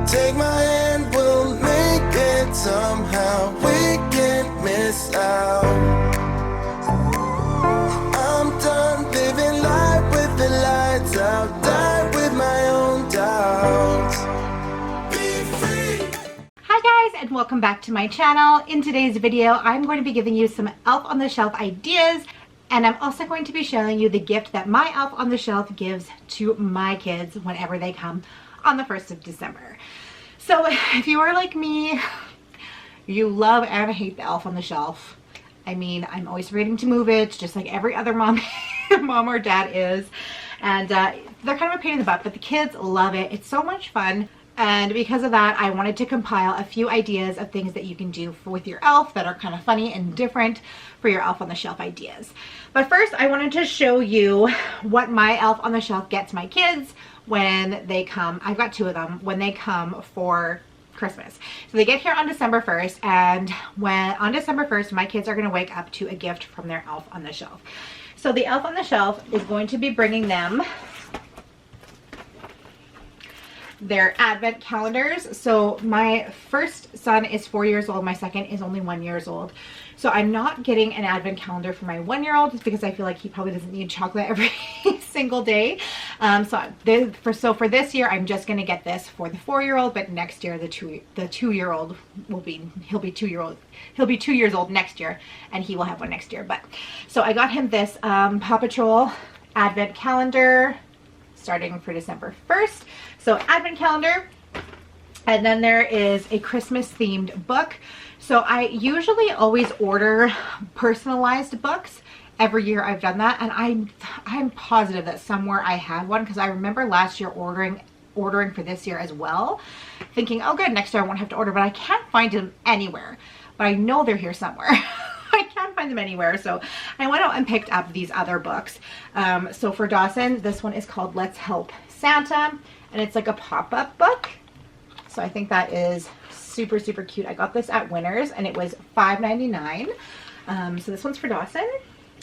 Take my hand, we'll make it somehow. We can't miss out. I'm done living life with the lights out. Die with my own doubts. Be free. Hi guys, and welcome back to my channel. In today's video, I'm going to be giving you some elf on the shelf ideas, and I'm also going to be showing you the gift that my elf on the shelf gives to my kids whenever they come on the 1st of December. So if you are like me, you love and hate the elf on the shelf. I mean, I'm always waiting to move it, just like every other mom or dad is. And they're kind of a pain in the butt, but the kids love it. It's so much fun. And because of that, I wanted to compile a few ideas of things that you can do with your elf that are kind of funny and different for your elf on the shelf ideas. But first, I wanted to show you what my elf on the shelf gets my kids when they come. I've got 2 of them when they come for Christmas. So they get here on December 1st, and on December 1st, my kids are going to wake up to a gift from their elf on the shelf. So the elf on the shelf is going to be bringing them their advent calendars. So my first son is 4 years old, my second is only 1 year old. So I'm not getting an advent calendar for my 1-year-old just because I feel like he probably doesn't need chocolate every single day. So for this year, I'm just going to get this for the 4-year-old, but next year the 2-year-old he'll be 2 years old next year, and he will have one next year. But so I got him this Paw Patrol advent calendar starting for December 1st. So advent calendar, and then there is a Christmas themed book. So I usually always order personalized books. Every year I've done that, and I'm positive that somewhere I had one, because I remember last year ordering for this year as well, thinking, oh good, next year I won't have to order, but I can't find them anywhere. But I know they're here somewhere. I can't find them anywhere, so I went out and picked up these other books. So for Dawson, this one is called Let's Help Santa, and it's like a pop-up book. So I think that is super, super cute. I got this at Winners, and it was $5.99. So this one's for Dawson.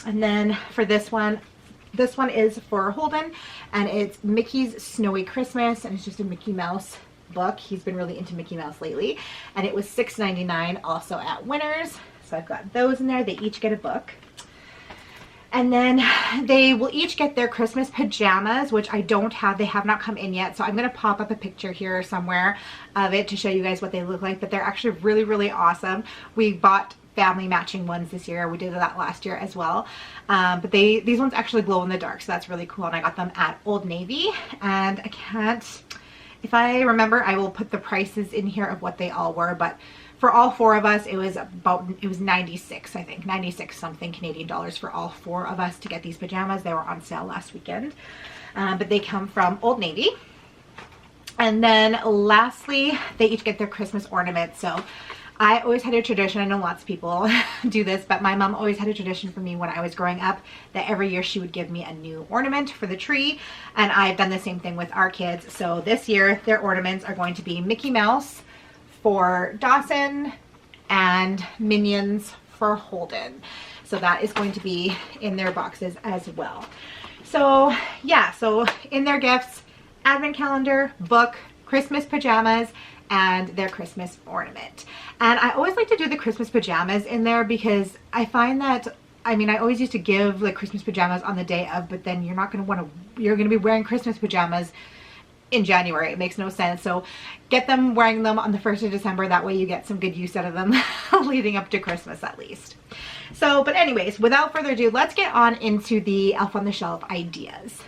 And then for this one is for Holden, and it's Mickey's Snowy Christmas, and it's just a Mickey Mouse book. He's been really into Mickey Mouse lately, and it was $6.99 also at Winners. So I've got those in there. They each get a book. And then they will each get their Christmas pajamas, which I don't have. They have not come in yet. So I'm going to pop up a picture here somewhere of it to show you guys what they look like. But they're actually really, really awesome. We bought family matching ones this year. We did that last year as well. But these ones actually glow in the dark. So that's really cool. And I got them at Old Navy. And if I remember, I will put the prices in here of what they all were. But for all 4 of us, it was 96, I think, 96 something Canadian dollars for all 4 of us to get these pajamas. They were on sale last weekend, but they come from Old Navy. And then lastly, they each get their Christmas ornaments. So I always had a tradition, I know lots of people do this, but my mom always had a tradition for me when I was growing up that every year she would give me a new ornament for the tree, and I've done the same thing with our kids. So this year their ornaments are going to be Mickey Mouse for Dawson and Minions for Holden. So that is going to be in their boxes as well. So yeah, so in their gifts, advent calendar, book, Christmas pajamas, and their Christmas ornament. And I always like to do the Christmas pajamas in there because I find that, I mean, I always used to give like Christmas pajamas on the day of, but then you're going to be wearing Christmas pajamas in January. It makes no sense. So get them wearing them on the 1st of December. That way you get some good use out of them leading up to Christmas at least. So, but anyways, without further ado, let's get on into the elf on the shelf ideas.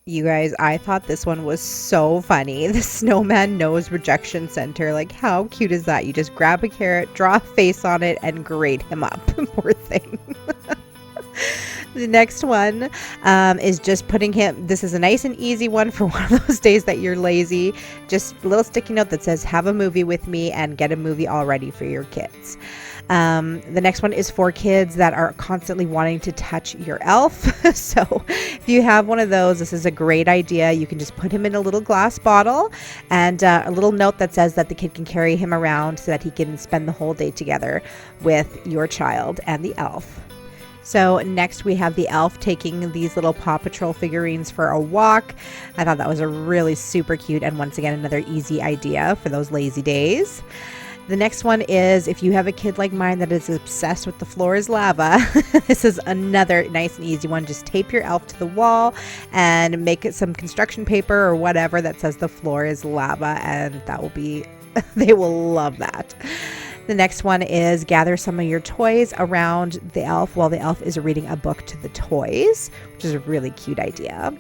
You guys, I thought this one was so funny. The Snowman Nose Rejection Center. Like, how cute is that? You just grab a carrot, draw a face on it, and grade him up. Poor thing. The next one is just putting him, this is a nice and easy one for one of those days that you're lazy. Just a little sticky note that says, have a movie with me, and get a movie all ready for your kids. The next one is for kids that are constantly wanting to touch your elf. So if you have one of those, this is a great idea. You can just put him in a little glass bottle, and a little note that says that the kid can carry him around so that he can spend the whole day together with your child and the elf. So next we have the elf taking these little Paw Patrol figurines for a walk. I thought that was a really super cute and once again another easy idea for those lazy days. The next one is if you have a kid like mine that is obsessed with the floor is lava, this is another nice and easy one. Just tape your elf to the wall and make it some construction paper or whatever that says the floor is lava, and that will be, they will love that. The next one is gather some of your toys around the elf while the elf is reading a book to the toys, which is a really cute idea.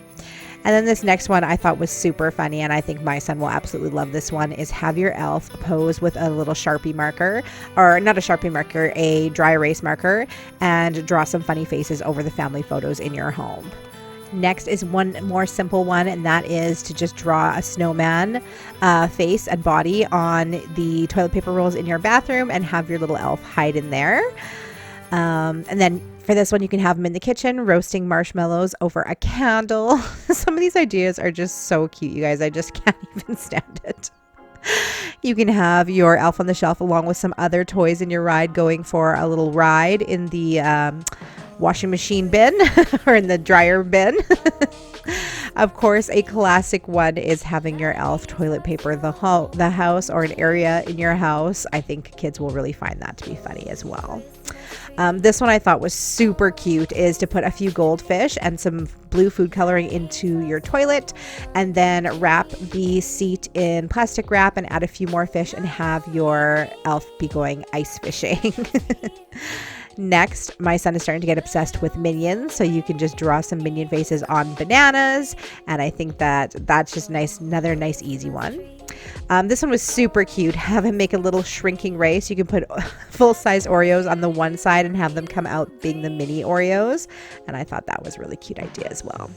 And then this next one I thought was super funny, and I think my son will absolutely love this one, is have your elf pose with a little Sharpie marker, or not a Sharpie marker, a dry erase marker, and draw some funny faces over the family photos in your home. Next is one more simple one, and that is to just draw a snowman face and body on the toilet paper rolls in your bathroom and have your little elf hide in there. And then for this one, you can have them in the kitchen roasting marshmallows over a candle. Some of these ideas are just so cute, you guys. I just can't even stand it. You can have your elf on the shelf along with some other toys in your ride going for a little ride in the washing machine bin or in the dryer bin. Of course, a classic one is having your elf toilet paper the house or an area in your house. I think kids will really find that to be funny as well. This one I thought was super cute, is to put a few goldfish and some blue food coloring into your toilet and then wrap the seat in plastic wrap and add a few more fish and have your elf be going ice fishing. Next, my son is starting to get obsessed with minions, so you can just draw some minion faces on bananas, and I think that that's just nice, another nice easy one. This one was super cute. Have him make a little shrinking race. You can put full-size Oreos on the one side and have them come out being the mini Oreos, and I thought that was a really cute idea as well.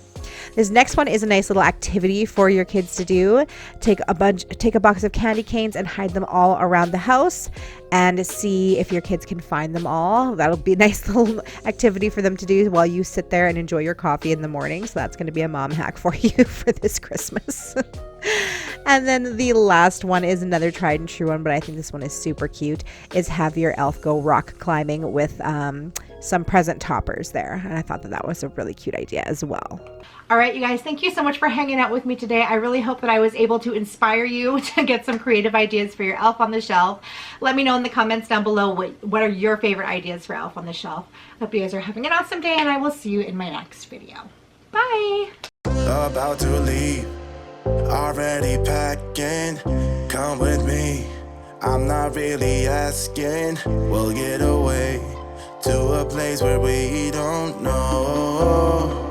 This next one is a nice little activity for your kids to do. Take a box of candy canes and hide them all around the house and see if your kids can find them all. That'll be a nice little activity for them to do while you sit there and enjoy your coffee in the morning. So that's going to be a mom hack for you for this Christmas. And then the last one is another tried and true one, but I think this one is super cute, is have your elf go rock climbing with some present toppers there. And I thought that that was a really cute idea as well. All right, you guys, thank you so much for hanging out with me today. I really hope that I was able to inspire you to get some creative ideas for your elf on the shelf. Let me know in the comments down below what are your favorite ideas for elf on the shelf. Hope you guys are having an awesome day, and I will see you in my next video. Bye. About to leave, already packing. Come with me, I'm not really asking. We'll get away to a place where we don't know.